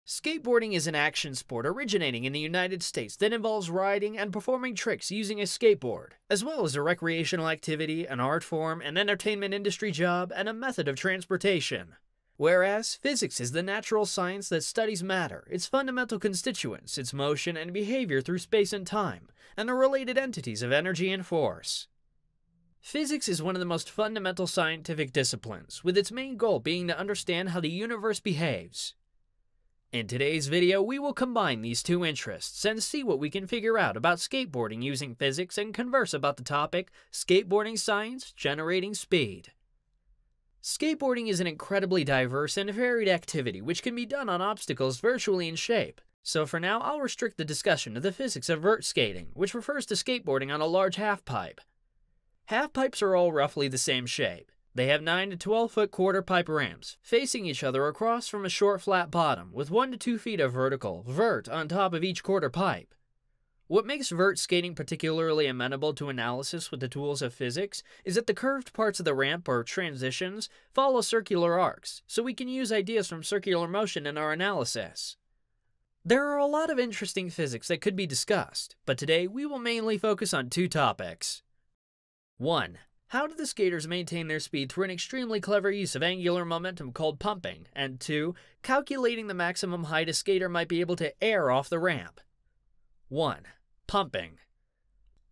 Skateboarding is an action sport originating in the United States that involves riding and performing tricks using a skateboard, as well as a recreational activity, an art form, an entertainment industry job, and a method of transportation. Whereas physics is the natural science that studies matter, its fundamental constituents, its motion and behavior through space and time, and the related entities of energy and force. Physics is one of the most fundamental scientific disciplines, with its main goal being to understand how the universe behaves. In today's video, we will combine these two interests and see what we can figure out about skateboarding using physics and converse about the topic, skateboarding science generating speed. Skateboarding is an incredibly diverse and varied activity which can be done on obstacles virtually in shape. So for now, I'll restrict the discussion to the physics of vert skating, which refers to skateboarding on a large half-pipe. Half-pipes are all roughly the same shape. They have 9 to 12 foot quarter-pipe ramps, facing each other across from a short flat bottom, with 1 to 2 feet of vertical, vert, on top of each quarter-pipe. What makes vert skating particularly amenable to analysis with the tools of physics is that the curved parts of the ramp, or transitions, follow circular arcs, so we can use ideas from circular motion in our analysis. There are a lot of interesting physics that could be discussed, but today we will mainly focus on two topics. 1. How do the skaters maintain their speed through an extremely clever use of angular momentum called pumping? And 2. Calculating the maximum height a skater might be able to air off the ramp. 1. Pumping.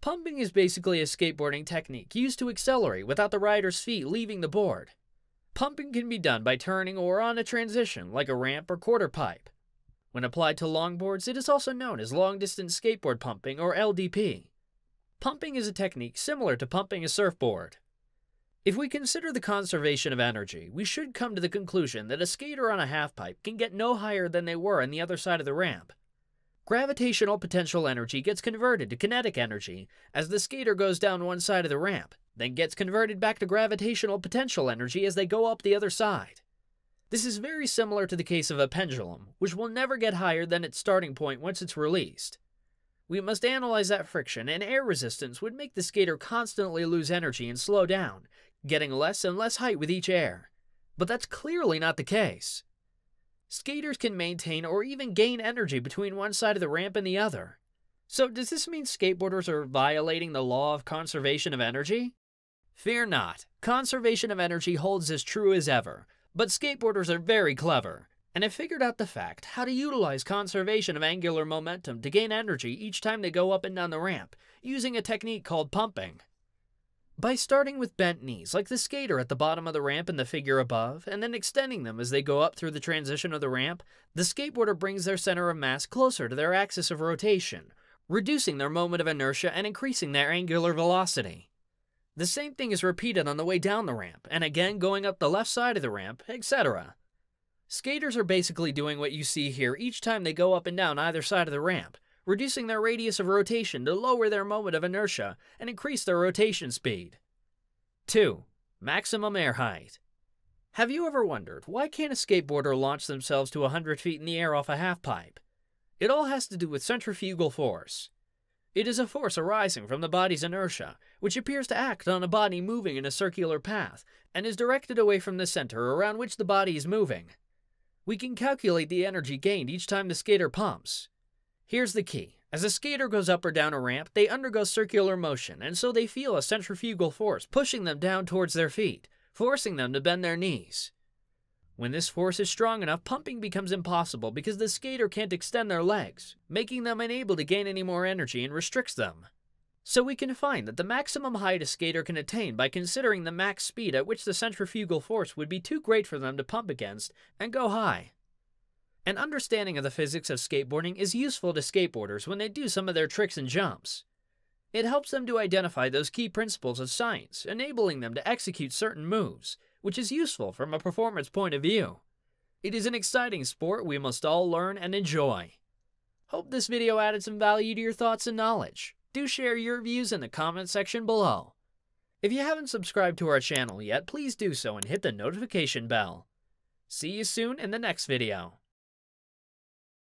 Pumping is basically a skateboarding technique used to accelerate without the rider's feet leaving the board. Pumping can be done by turning or on a transition like a ramp or quarter pipe. When applied to longboards, it is also known as long-distance skateboard pumping, or LDP. Pumping is a technique similar to pumping a surfboard. If we consider the conservation of energy, we should come to the conclusion that a skater on a halfpipe can get no higher than they were on the other side of the ramp. Gravitational potential energy gets converted to kinetic energy as the skater goes down one side of the ramp, then gets converted back to gravitational potential energy as they go up the other side. This is very similar to the case of a pendulum, which will never get higher than its starting point once it's released. We must analyze that friction, and air resistance would make the skater constantly lose energy and slow down, getting less and less height with each air. But that's clearly not the case. Skaters can maintain or even gain energy between one side of the ramp and the other. So does this mean skateboarders are violating the law of conservation of energy? Fear not, conservation of energy holds as true as ever, but skateboarders are very clever, and have figured out the fact how to utilize conservation of angular momentum to gain energy each time they go up and down the ramp, using a technique called pumping. By starting with bent knees, like the skater at the bottom of the ramp in the figure above, and then extending them as they go up through the transition of the ramp, the skateboarder brings their center of mass closer to their axis of rotation, reducing their moment of inertia and increasing their angular velocity. The same thing is repeated on the way down the ramp, and again going up the left side of the ramp, etc. Skaters are basically doing what you see here each time they go up and down either side of the ramp, reducing their radius of rotation to lower their moment of inertia and increase their rotation speed. 2. Maximum air height. Have you ever wondered, why can't a skateboarder launch themselves to 100 feet in the air off a halfpipe? It all has to do with centrifugal force. It is a force arising from the body's inertia, which appears to act on a body moving in a circular path, and is directed away from the center around which the body is moving. We can calculate the energy gained each time the skater pumps. Here's the key. As a skater goes up or down a ramp, they undergo circular motion, and so they feel a centrifugal force pushing them down towards their feet, forcing them to bend their knees. When this force is strong enough, pumping becomes impossible because the skater can't extend their legs, making them unable to gain any more energy and restricts them. So we can find that the maximum height a skater can attain by considering the max speed at which the centrifugal force would be too great for them to pump against and go high. An understanding of the physics of skateboarding is useful to skateboarders when they do some of their tricks and jumps. It helps them to identify those key principles of science, enabling them to execute certain moves, which is useful from a performance point of view. It is an exciting sport we must all learn and enjoy. Hope this video added some value to your thoughts and knowledge. Do share your views in the comment section below. If you haven't subscribed to our channel yet, please do so and hit the notification bell. See you soon in the next video.